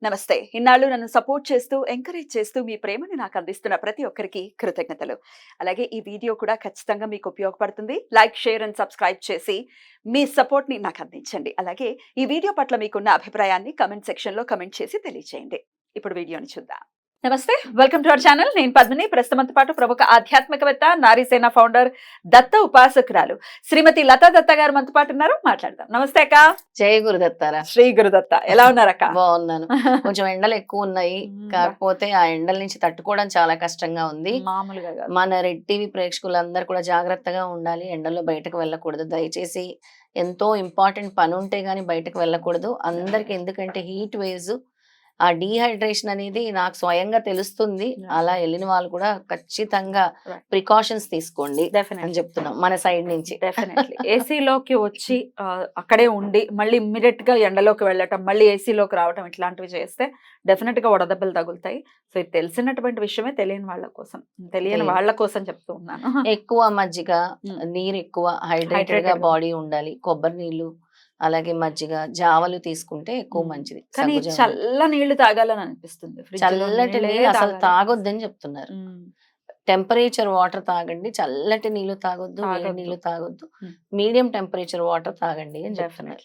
నమస్తే. ఇన్నాళ్ళు నన్ను సపోర్ట్ చేస్తూ, ఎంకరేజ్ చేస్తూ మీ ప్రేమని నాకు అందిస్తున్న ప్రతి ఒక్కరికి కృతజ్ఞతలు. అలాగే ఈ వీడియో కూడా ఖచ్చితంగా మీకు ఉపయోగపడుతుంది. లైక్, షేర్ అండ్ సబ్స్క్రైబ్ చేసి మీ సపోర్ట్‌ని నాకు అందించండి. అలాగే ఈ వీడియో పట్ల మీకున్న అభిప్రాయాన్ని కామెంట్ సెక్షన్‌లో కామెంట్ చేసి తెలియజేయండి. ఇప్పుడు వీడియోని చూద్దాం. నమస్తే. Welcome to our channel. నేను పద్మిని. ప్రస్తుతంతో పాటు ప్రముఖ ఆధ్యాత్మికవేత్త, నారీసేన ఫౌండర్, దత్త ఉపాసకురాలు శ్రీమతి లతా దత్త గారు మనతో పాటు ఉన్నారు. మాట్లాడదాం. నమస్తే అక్క. జై గురుదత్తారా. శ్రీ గురుదత్త. ఎలా ఉన్నారక్క? బాగున్నాను. కొంచెం ఎండలు ఎక్కువ ఉన్నాయి, కాకపోతే ఆ ఎండల నుంచి తట్టుకోవడం చాలా కష్టంగా ఉంది. మామూలుగా కాదు. మన రెడ్ టీవీ ప్రేక్షకులందరూ కూడా జాగ్రత్తగా ఉండాలి. ఎండల్లో బయటకు వెళ్ళకూడదు. దయచేసి ఎంతో ఇంపార్టెంట్ పని ఉంటే గానీ బయటకు వెళ్ళకూడదు అందరికి. ఎందుకంటే హీట్ వేవ్స్, ఆ డీహైడ్రేషన్ అనేది నాకు స్వయంగా తెలుస్తుంది. అలా వెళ్ళిన వాళ్ళు కూడా ఖచ్చితంగా ప్రికాషన్స్ తీసుకోండి అని చెప్తున్నాం మన సైడ్ నుంచి. డెఫినెట్లీ ఏసీలోకి వచ్చి అక్కడే ఉండి మళ్ళీ ఇమ్మీడియట్ గా ఎండలోకి వెళ్ళటం, మళ్ళీ ఏసీలోకి రావటం, ఇట్లాంటివి చేస్తే డెఫినెట్ గా వడదెబ్బలు తగులుతాయి. సో ఇది తెలిసినటువంటి విషయమే తెలియని వాళ్ళ కోసం చెప్తూ ఉన్నాను. ఎక్కువ మజ్జిగ, నీరు ఎక్కువ, హైడ్రేటెడ్ గా బాడీ ఉండాలి. కొబ్బరి నీళ్లు, అలాగే మజ్జిగ, జావలు తీసుకుంటే ఎక్కువ మంచిది. కానీ చల్ల నీళ్లు తాగాలని అనిపిస్తుంది. చల్లటి నీళ్ళు అసలు తాగొద్దని చెప్తున్నారు. టెంపరేచర్ వాటర్ తాగండి, చల్లటి నీళ్లు తాగొద్దు, వేడి నీళ్లు తాగొద్దు, మీడియం టెంపరేచర్ వాటర్ తాగండి అని చెప్తున్నారు.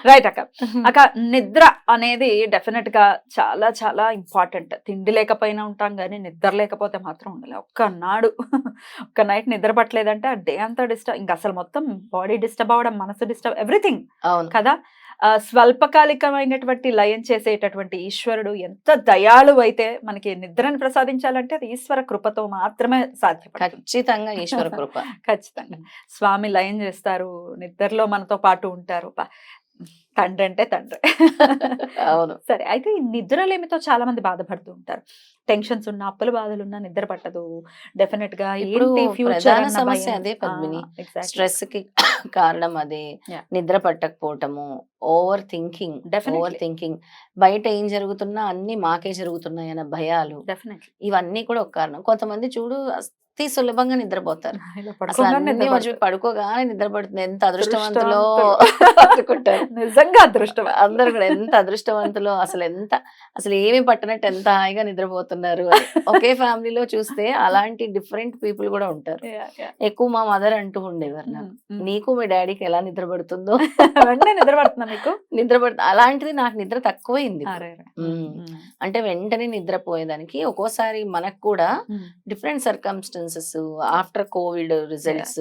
రైట్ అక్క. అక్క, నిద్ర అనేది డెఫినెట్ గా చాలా చాలా ఇంపార్టెంట్. తిండి లేకపోయినా ఉంటాం కానీ నిద్ర లేకపోతే మాత్రం ఉండలేదు. ఒక్క నైట్ నిద్ర పట్టలేదంటే ఆ డే అంతా డిస్టర్బ్, ఇంకా అసలు మొత్తం బాడీ డిస్టర్బ్ అవ్వడం, మనసు డిస్టర్బ్, ఎవ్రీథింగ్. అవును కదా. స్వల్పకాలికమైనటువంటి లయం చేసేటటువంటి ఈశ్వరుడు ఎంత దయాళువు అయితే మనకి నిద్రను ప్రసాదించాలంటే అది ఈశ్వర కృపతో మాత్రమే సాధ్యపడుతుంది. ఖచ్చితంగా ఈశ్వర కృప. ఖచ్చితంగా స్వామి లయం చేస్తారు, నిద్రలో మనతో పాటు ఉంటారు. తండ్రి అంటే తండ్రి. అవును. సరే, అయితే ఈ నిద్రలేమితో చాలా మంది బాధపడుతూ ఉంటారు. టెన్షన్స్ ఉన్నా, అప్పుల బాధలున్నా నిద్ర పట్టదు. డెఫినెట్ గా ప్రధాన సమస్య అదే పద్మిని. స్ట్రెస్ కి కారణం అదే. నిద్ర పట్టకపోవటము, ఓవర్ థింకింగ్, బయట ఏం జరుగుతున్నా అన్ని మాకే జరుగుతున్నాయి అన్న భయాలు, ఇవన్నీ కూడా ఒక కారణం. కొంతమంది చూడు అతి సులభంగా నిద్రపోతారు. పడుకోగానే నిద్రపడుతుంది. ఎంత అదృష్టవంతులో అనుకుంటారు. నిజంగా అదృష్టం. అందరు కూడా ఎంత అదృష్టవంతులో, అసలు ఏమి పట్టనట్టు ఎంత హాయిగా నిద్రపోతున్నారు. ఒకే ఫ్యామిలీలో చూస్తే అలాంటి డిఫరెంట్ పీపుల్ కూడా ఉంటారు. ఎక్కువ మా మదర్ అంటూ ఉండేవారు నాకు, నీకు మీ డాడీకి ఎలా నిద్ర పడుతుందో నిద్ర పడుతుంది. అలాంటిది నాకు నిద్ర తక్కువైంది. అంటే వెంటనే నిద్రపోయేదానికి ఒక్కోసారి మనకు కూడా different circumstances, after Covid results,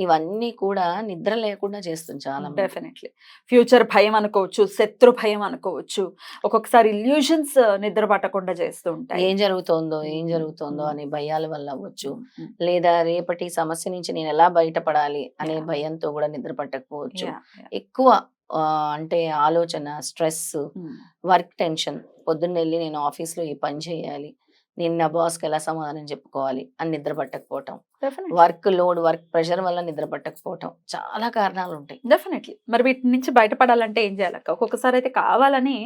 ఇవన్నీ కూడా నిద్ర లేకుండా చేస్తుంది చాలా. డెఫినెట్లీ ఫ్యూచర్ భయం అనుకోవచ్చు, శత్రు భయం అనుకోవచ్చు, ఒక్కొక్కసారి ఇల్యూషన్స్ నిద్ర పట్టకుండా చేస్తూ ఉంటాయి. ఏం జరుగుతోందో అనే భయాల వల్ల అవ్వచ్చు, లేదా రేపటి సమస్య నుంచి నేను ఎలా బయటపడాలి అనే భయంతో కూడా నిద్ర పట్టకపోవచ్చు. ఎక్కువ అంటే ఆలోచన, స్ట్రెస్, వర్క్ టెన్షన్, పొద్దున్న వెళ్ళి నేను ఆఫీస్ లో ఈ పని చేయాలి, నేను నా బాస్కి ఎలా సమాధానం చెప్పుకోవాలి అని నిద్ర పట్టకపోవటం, వర్క్ లోడ్, వర్క్ ప్రెషర్ వల్ల నిద్ర పట్టకపోవటం, చాలా కారణాలు ఉంటాయి. డెఫినెట్లీ. మరి వీటి నుంచి బయటపడాలంటే ఏం చేయాలి? ఒక్కొక్కసారి అయితే కావాలని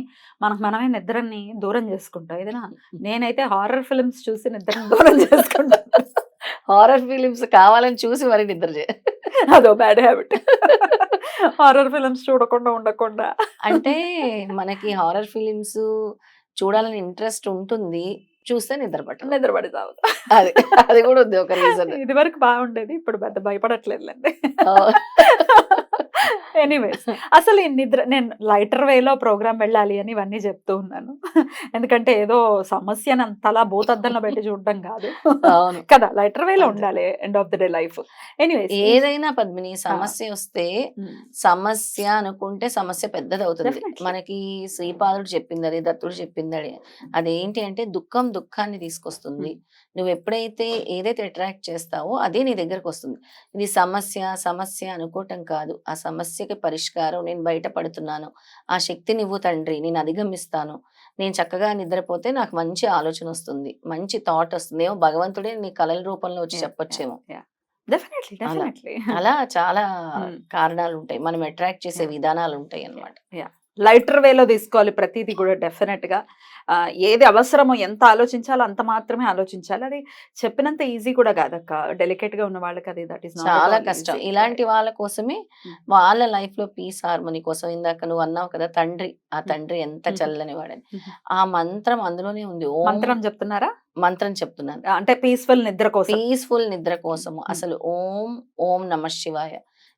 మనమే నిద్రని దూరం చేసుకుంటాం. ఏదైనా నేనైతే హారర్ ఫిల్మ్స్ చూసి నిద్రని దూరం చేసుకుంటాను. హారర్ ఫిలిమ్స్ కావాలని చూసి మరి నిద్ర అదో బ్యాడ్ హ్యాబిట్. హారర్ ఫిల్మ్స్ చూడకుండా ఉండకుండా. అంటే మనకి హారర్ ఫిలిమ్స్ చూడాలని ఇంట్రెస్ట్ ఉంటుంది, చూస్తే నిద్ర పడి చావు. అది కూడా ఉంది ఒక రీజన్. ఇది వరకు బాగుండేది, ఇప్పుడు పెద్ద భయపడట్లేదులేండి. ఎనీవేస్, అసలు ఈ నిద్ర, నేను లైటర్ వేలో ప్రోగ్రామ్ వెళ్ళాలి అని ఇవన్నీ చెప్తూ ఉన్నాను. ఎందుకంటే ఏదో సమస్యను అంతలా భూతద్దంలో పెట్టి చూడడం కాదు కదా, లైటర్ వేలో ఉండాలి end of the day life. Anyways, ఏదైనా పద్మిని సమస్య వస్తే సమస్య అనుకుంటే సమస్య పెద్దది అవుతుంది. మనకి శ్రీపాదుడు చెప్పింది అది, దత్తుడు చెప్పింది అది. అదేంటి అంటే దుఃఖాన్ని తీసుకొస్తుంది. నువ్వు ఎప్పుడైతే ఏదైతే అట్రాక్ట్ చేస్తావో అదే నీ దగ్గరకు వస్తుంది. ఇది సమస్య అనుకోవటం కాదు, ఆ సమస్యకి పరిష్కారం, నేను బయటపడుతున్నాను, ఆ శక్తి నువ్వు తండ్రి, నేను అధిగమిస్తాను, నేను చక్కగా నిద్రపోతే నాకు మంచి ఆలోచన వస్తుంది, మంచి థాట్ వస్తుంది, ఏమో భగవంతుడే నీ కళల రూపంలో వచ్చి చెప్పొచ్చేమో. అలా చాలా కారణాలు ఉంటాయి, మనం అట్రాక్ట్ చేసే విధానాలు ఉంటాయి అన్నమాట. లైటర్ వేలో తీసుకోవాలి ప్రతిదీ కూడా డెఫినెట్ గా. ఏది అవసరమో ఎంత ఆలోచించాలో అంత మాత్రమే ఆలోచించాలి. అది చెప్పినంత ఈజీ కూడా కాదక్క. డెలికేట్ గా ఉన్న వాళ్ళకి అది దట్ ఈస్ నాట్ చాలా అట్ ఆల్ కష్టం. ఈజీ. ఇలాంటి వాళ్ళ కోసమే హ్మ్. వాళ్ళ లైఫ్‌లో పీస్, హార్మనీ కోసం ఇందాక నువ్వు అన్నావు కదా! తండ్రి. ఆ హ్మ్. తండ్రి ఎంత హుహు. చల్లని వాడని. హుహు. ఆ మంత్రం అందులోనే ఉంది. ఓం మంత్రం చెప్తున్నారా? మంత్రం చెప్తున్నాను. అంటే పీస్‌ఫుల్ నిద్ర కోసం. పీస్‌ఫుల్ నిద్ర హ్మ్. కోసము. హ్మ్. అసలు ఓం, ఓం నమః శివాయ.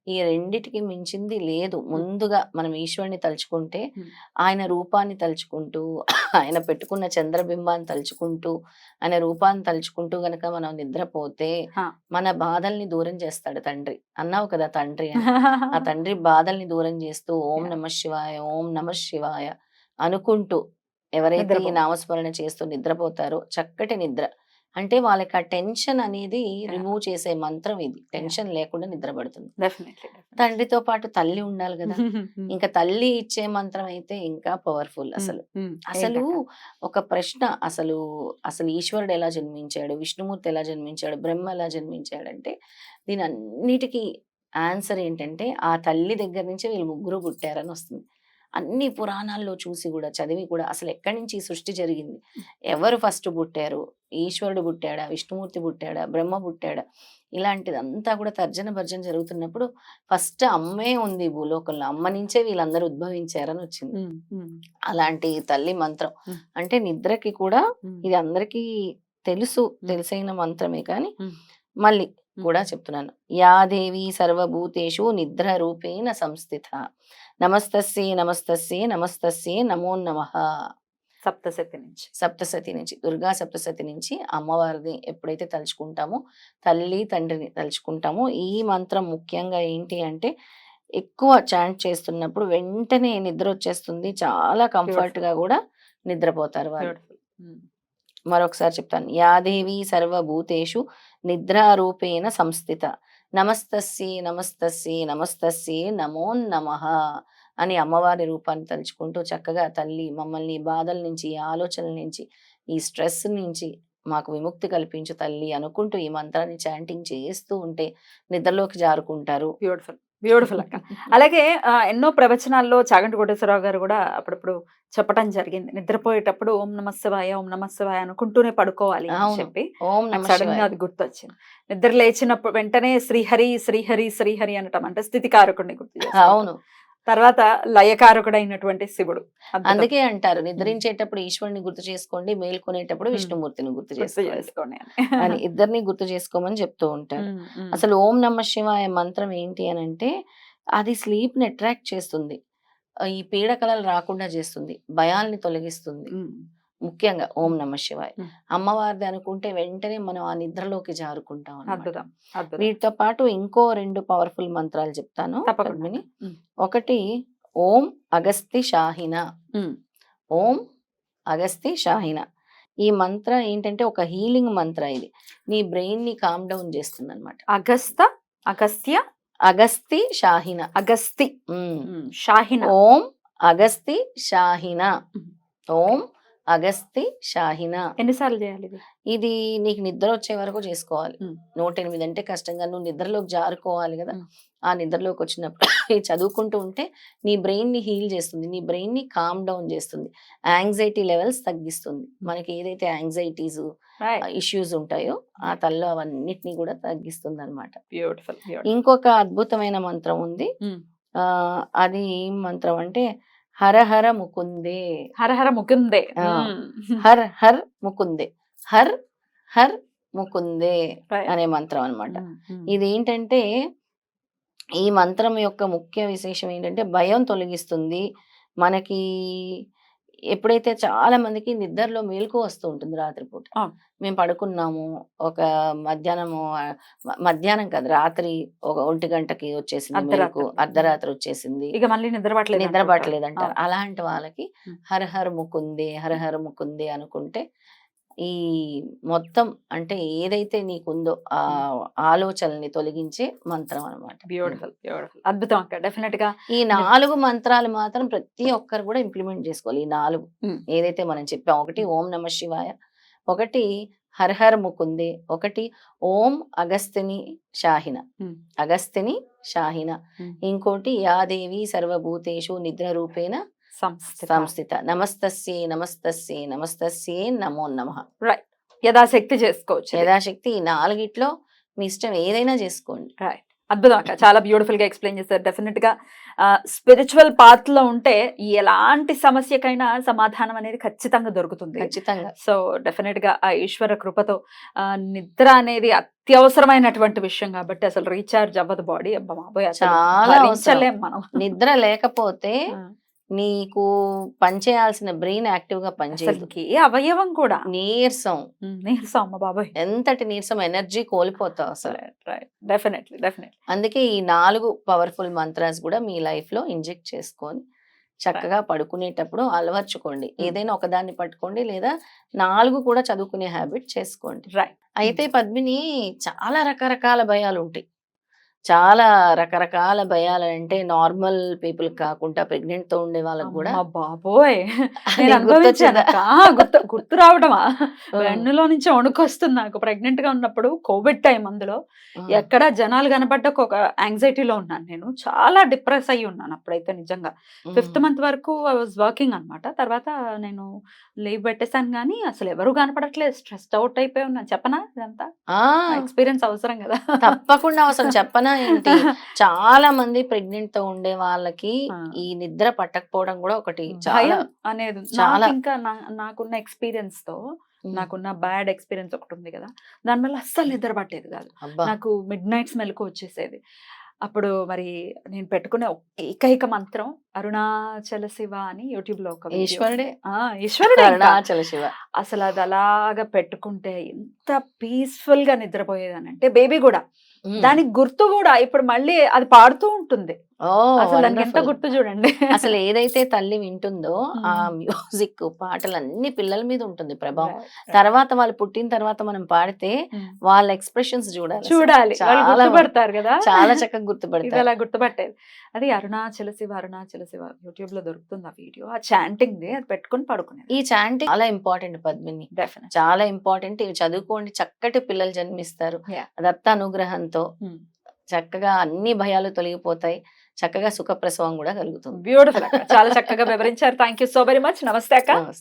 ఈ రెండిటికి మించింది లేదు. హ్మ్. ముందుగా మనం ఈశ్వరుని తలుచుకుంటే, హ్మ్. ఆయన రూపాన్ని తలుచుకుంటూ, ఆయన పెట్టుకున్న చంద్రబింబాన్ని తలుచుకుంటూ, ఆయన రూపాన్ని తలుచుకుంటూ గనక మనం నిద్రపోతే, ఆ! మన బాధల్ని దూరం చేస్తాడు తండ్రి. అన్నావు కదా తండ్రి అని. ఆ తండ్రి బాధల్ని దూరం చేస్తూ ఓం యాహ్! నమః శివాయ, ఓం నమః శివాయ అనుకుంటూ ఎవరైతే ఈ నిద్రపో నామస్మరణ చేస్తూ నిద్రపోతారో చక్కటి నిద్ర. అంటే వాళ్ళకి ఆ టెన్షన్ అనేది యాహ్! రిమూవ్ చేసే మంత్రం ఇది. యాహ్! టెన్షన్ లేకుండా నిద్ర పడుతుంది. డెఫినెట్‌లీ. డెఫినెట్‌లీ. తండ్రితో పాటు తల్లి ఉండాలి గదా! హ్మ్. ఇంకా తల్లి ఇచ్చే మంత్రం అయితే ఇంకా పవర్‌ఫుల్ హ్మ్. అసలు. హ్మ్. అసలు ఏంటక్క? ఒక ప్రశ్న అసలు ఈశ్వరుడు ఎలా జన్మించాడు? విష్ణుమూర్తి ఎలా జన్మించాడు? బ్రహ్మ ఎలా జన్మించాడంటే దీనన్నిటికి ఆన్సర్ ఏంటంటే ఆ తల్లి దగ్గర నుంచే వీళ్ళు ముగ్గురు పుట్టారని వస్తుంది. అన్ని పురాణాల్లో చూసి గూడా, చదివి కూడా అసలెక్కడి నుంచి ఈ సృష్టి జరిగింది? ఎవరు ఫస్ట్ పుట్టారు? ఈశ్వరుడు పుట్టాడా? విష్ణుమూర్తి పుట్టాడా? బ్రహ్మ పుట్టాడా? ఇలాంటిదంతా కూడా తర్జన భర్జన జరుగుతున్నప్పుడు ఫస్ట్ అమ్మే ఉంది ఈ భూలోకంలో. అమ్మ నుంచే వీళ్ళందరూ ఉద్భవించారని వచ్చింది. హ్మ్. హ్మ్. అలాంటి తల్లి మంత్రం. హ్మ్. అంటే నిద్రకి కూడా హ్మ్. ఇది అందరికీ తెలుసు. హ్మ్. తెలిసైన మంత్రమే కానీ హ్మ్. మళ్ళీ హ్మ్. కూడా చెప్తున్నాను. యా దేవి సర్వభూతేషు నిద్ర రూపేణ సంస్థిత. నమస్తస్యై నమస్తస్యై నమస్తస్యై నమో నమః. సప్తశతి నుంచి. సప్తసతి నుంచి, దుర్గా సప్తసతి నుంచి అమ్మవారిని ఎప్పుడైతే తలుచుకుంటామో, తల్లి, తండ్రిని తలుచుకుంటామో, ఈ మంత్రం ముఖ్యంగా ఏంటి అంటే, ఎక్కువ చాంట్ చేస్తున్నప్పుడు వెంటనే నిద్రొచ్చేస్తుంది. చాలా బ్యూటిఫుల్. కంఫర్ట్‌గా గూడా నిద్రపోతారు వాళ్ళు. బ్యూటిఫుల్. హ్మ్. మరొకసారి చెప్తాను. యా దేవీ సర్వభూతేషు నిద్రారూపేణ సంస్థిత. నమస్తస్యై నమస్తస్యై నమస్తస్యై నమో నమః అని అమ్మవారి రూపాన్ని తలుచుకుంటూ చక్కగా తల్లి మమ్మల్ని ఈ బాధల నుంచి, ఈ ఆలోచనల నుంచి, ఈ స్ట్రెస్ నుంచి మాకు విముక్తి కల్పించు తల్లి అనుకుంటూ ఈ మంత్రాన్ని చాంటింగ్ చేస్తూ ఉంటే నిద్రలోకి జారుకుంటారు. బ్యూటిఫుల్. బ్యూటిఫుల్ అక్క. అలాగే ఎన్నో ప్రవచనాల్లో చాగంటి కోటేశ్వరరావు గారు గూడా అప్పుడప్పుడు చెప్పటం జరిగింది. నిద్రపోయేటప్పుడు ఓం నమః శివాయ, ఓం నమః శివాయ అనుకుంటూనే పడుకోవాలి అని అవును. చెప్పి. ఓం నాకు నమః సడెన్‌గా శివాయ. అది గుర్తొచ్చింది. నిద్ర లేచినప్పుడు వెంటనే శ్రీహరి, శ్రీహరి, శ్రీహరి అనటం అంటే స్థితికారకుడిని గుర్తు చేసుకోవటం. అవును. తర్వాత లయకారకుడైనటువంటి శివుడు. అద్భుతం. అందుకే అంటారు హ్మ్. నిద్రించేటప్పుడు ఈశ్వరుని గుర్తు చేసుకోండి, మేల్కొనేటప్పుడు హ్మ్. విష్ణుమూర్తిని గుర్తు గుర్తు చేసుకోండి చేసుకోండి అని. అని. ఇద్దరిని గుర్తు చేసుకోమని చెప్తూ ఉంటారు. హ్మ్. హ్మ్. అసలు ఓం నమః శివాయ మంత్రం ఏంటి అనంటే, అది స్లీప్‌ని అట్రాక్ట్ చేస్తుంది. ఈ పీడకలలు రాకుండా చేస్తుంది. భయాల్ని తొలగిస్తుంది. హ్మ్. ముఖ్యంగా ఓం హ్మ్. నమః శివాయ. హ్మ్. అమ్మవారిది అనుకుంటే వెంటనే మనం ఆ నిద్రలోకి జారుకుంటాం అన్నమాట. అద్భుతం. అద్భుతం. వీటితో పాటు ఇంకో 2 పవర్‌ఫుల్ మంత్రాలు చెప్తాను తప్పకుండా అక్క. పద్మిని. హ్మ్. ఒకటి ఓం అగస్తి షాహిన. హ్మ్. ఓం అగస్తి షాహిన. ఈ మంత్ర ఏంటంటే ఒక హీలింగ్ మంత్ర ఇది. నీ బ్రెయిన్‌ని కామ్ డౌన్ చేస్తుందన్నమాట. అగస్త, అగస్త్య, అగస్తి షాహిన. అగస్తి. హ్మ్. హ్మ్. షాహిన. ఓం అగస్తి షాహిన. హ్మ్. ఓం అగస్తి షాహిన. ఎన్ని సార్లు చేయాలిది? ఇది నీకు నిద్ర వచ్చే వరకు చేసుకోవాలి. హ్మ్. 108 అంటే కష్టంగా నువ్వు నిద్రలోకి జారుకోవాలి గదా! హ్మ్. ఆ నిద్రలోకి వచ్చినప్పుడు ఇది చదువుకుంటూ ఉంటే నీ బ్రెయిన్‌ని హీల్ చేస్తుంది. నీ బ్రెయిన్‌ని కామ్ డౌన్ చేస్తుంది. యాంగ్జైటీ లెవెల్స్ తగ్గిస్తుంది. మనకి ఏదైతే యాంగ్జైటీసు రైట్. ఇష్యూస్ ఉంటాయో ఆ తలలో అవన్నిటిని కూడా తగ్గిస్తుందనమాట. బ్యూటిఫుల్. బ్యూటిఫుల్. ఇంకొక అద్భుతమైన మంత్రం ఉంది. హ్మ్. అది ఏం మంత్రం అంటే హర హర ముకుందే. హర హర ముకుందే. ఆ! హ్మ్. హర్ హర్ ముకుందే. హర్ హర్ ముకుందే రైట్. అనే మంత్రం అన్నమాట. హ్మ్. హ్మ్. ఇదేంటంటే ఈ మంత్రం యొక్క ముఖ్య విశేషం ఏంటంటే భయం తొలగిస్తుంది. మనకి ఎప్పుడైతే చాలా మందికి నిద్రలో మెలుకువ వస్తూ ఉంటుంది రాత్రిపూట. అవును. మేము పడుకున్నాము ఒక మధ్యాహ్నము మధ్యాహ్నం కాదు రాత్రి ఒక 1 గంటకి వచ్చేసింది మెలుకువ. అర్ధరాత్రులు. హ్మ్. అర్ధరాత్రి వచ్చేసింది. ఇక మళ్ళీ నిద్ర నిద్ర పట్టలేదనుకుంటారు. పట్టలేదంటారు. అవును. అలాంటి వాళ్ళకి హ్మ్. హర హర ముకుందే, హర హర ముకుందే అనుకుంటే ఈ మొత్తం అంటే ఏదైతే నీకుందో హ్మ్. ఆలోచనల్ని తొలగించే మంత్రం అన్నమాట. బ్యూటిఫుల్. బ్యూటిఫుల్. అద్భుతం అక్క. డెఫినిట్‌గా ఈ 4 మంత్రాలు మాత్రం ప్రతి ఒక్కరు కూడా ఇంప్లిమెంట్ చేసుకోవాలి. ఈ 4 హ్మ్. ఏదైతే మనం చెప్పామో. ఒకటి హ్మ్. ఓం నమః శివాయ, ఒకటి హర హర ముకుందే, ఒకటి ఓం అగస్తిని షాహిన. హ్మ్. అగస్తిని షాహిన. హ్మ్. ఇంకోటి యా దేవి సర్వభూతేషు నిద్ర రూపేణ సంస్థిత. నమస్తస్యే నమస్తస్యే నమస్తస్యే నమో నమః. రైట్. యథాశక్తి చేసుకోవచ్చు ఇది. యథాశక్తి ఈ 4 మీ ఇష్టం ఏదైనా చేసుకోండి. రైట్. అద్భుతం అక్క. చాలా బ్యూటిఫుల్ గా ఎక్స్ప్లెయిన్ చేశారు. డెఫినెట్ గా స్పిరిచువల్ పాత్ లో ఉంటే ఎలాంటి సమస్యకైనా సమాధానం అనేది ఖచ్చితంగా దొరుకుతుంది. ఖచ్చితంగా. సో డెఫినెట్ గా ఆ ఈశ్వర కృపతో నిద్ర అనేది అత్యవసరమైనటువంటి విషయం కాబట్టి అసలు రీఛార్జ్ అవ్వదు బాడీ. అబ్బా బాబోయ్, అసలు చాలా భరించలేం మనం. నిద్ర లేకపోతే ఆ, నీకు పనిచేయాల్సిన బ్రెయిన్ యాక్టివ్ గా పనిచేయదు. అసలుకి ఏ అవయవం కూడా నీరసం, నీరసం. అమ్మ బాబోయ్. ఎంతటి నీరసం, ఎనర్జీ కోల్పోతావు అసలు. రైట్. డెఫినెట్లీ. అందుకే ఈ 4 పవర్ఫుల్ మంత్రాస్ కూడా మీ లైఫ్ లో ఇంజెక్ట్ చేసుకొని చక్కగా పడుకునేటప్పుడు అలవర్చుకోండి. ఏదైనా ఒకదాన్ని పట్టుకోండి, లేదా 4 కూడా చదువుకునే హ్యాబిట్ చేసుకోండి. రైట్. అయితే పద్మిని, చాలా రకరకాల భయాలు ఉంటాయి. చాలా రకరకాల భయాలు అంటే నార్మల్ పీపుల్ కాకుండా ప్రెగ్నెంట్ తో ఉండే వాళ్ళకి కూడా. అమ్మ బాబోయ్, నేను నీకు అనుభవించాను గుర్తొచ్చిందా? అక్క. గుర్తు రావడమా, వెన్నులో నుంచి వణుకొస్తుంది నాకు. ప్రెగ్నెంట్ గా ఉన్నప్పుడు కోవిడ్ టైం. అందులో ఎక్కడ జనాలు కనబడ్డాక ఒక యాంగ్జైటీలో ఉన్నాను. నేను చాలా డిప్రెస్ అయ్యి ఉన్నాను అప్పుడైతే. నిజంగా 5th మంత్ వరకు ఐ వాజ్ వర్కింగ్ అనమాట. తర్వాత నేను లీవ్ పెట్టేశాను, కానీ అసలు ఎవరు కనపడట్లేదు. స్ట్రెస్డ్ అవుట్ అయిపోయి ఉన్నాను. చెప్పనా ఇదంతా? ఎక్స్పీరియన్స్ అవసరం కదా. తప్పకుండా అవసరం. చెప్పనా ఏంటి, చాలా మంది ప్రెగ్నెంట్ తో ఉండే వాళ్ళకి ఈ నిద్ర పట్టకపోవడం కూడా ఒకటి చాలా భయం అనేది చాలా. నాకు ఇంకా నాకున్న ఎక్స్పీరియన్స్ తో, నాకున్న బ్యాడ్ ఎక్స్పీరియన్స్ ఒకటి ఉంది కదా, దానివల్ల అస్సలు నిద్ర పట్టేది కాదు. అబ్బా. నాకు మిడ్ నైట్స్ మెలకు వచ్చేసేది. అప్పుడు మరి నేను పెట్టుకునే ఏకైక మంత్రం అరుణాచల శివ అని యూట్యూబ్ లో ఒక video. ఈశ్వరుడే. ఈశ్వరుడే ఇంకా. అరుణాచల శివ. అసలు అది అలాగా పెట్టుకుంటే ఎంత పీస్ఫుల్ గా నిద్రపోయేదని అంటే, బేబీ కూడా దానికి గుర్తు కూడా ఇప్పుడు మళ్ళీ అది పాడుతూ ఉంటుంది. ఓ, అసలు దానికి ఎంత wonderful. గుర్తు చూడండి. అసలు ఏదైతే తల్లి వింటుందో ఆ మ్యూజిక్ పాటలు అన్ని పిల్లల మీద ఉంటుంది ప్రభావం. తర్వాత వాళ్ళు పుట్టిన తర్వాత మనం పాడితే వాళ్ళ ఎక్స్ప్రెషన్స్ చూడాలి. అసలు. చూడాలి, వాళ్ళు చాలా గుర్తుపడతారు కదా. చాలా చక్కగా ఇది గుర్తుపడతారు. అలా గుర్తుపట్టేది. అది అరుణాచల శివ యూట్యూబ్ లో దొరుకుతుంది ఆ వీడియో. ఆ చాంటింగ్ ది అది పెట్టుకుని పడుకునేది. ఈ చాంటింగ్ చాలా ఇంపార్టెంట్ పద్మిని, డెఫినెట్. చాలా ఇంపార్టెంట్. ఇవి చదువుకోండి, చక్కటి పిల్లలు జన్మిస్తారు. Yeah. దత్త అనుగ్రహంతో చక్కగా అన్ని భయాలు తొలగిపోతాయి. చక్కగా సుఖప్రసవం కూడా కలుగుతుంది. బ్యూటిఫుల్ అక్క. చాలా చక్కగా వివరించారు. Thank you so very much. నమస్తే అక్క. నమస్తే.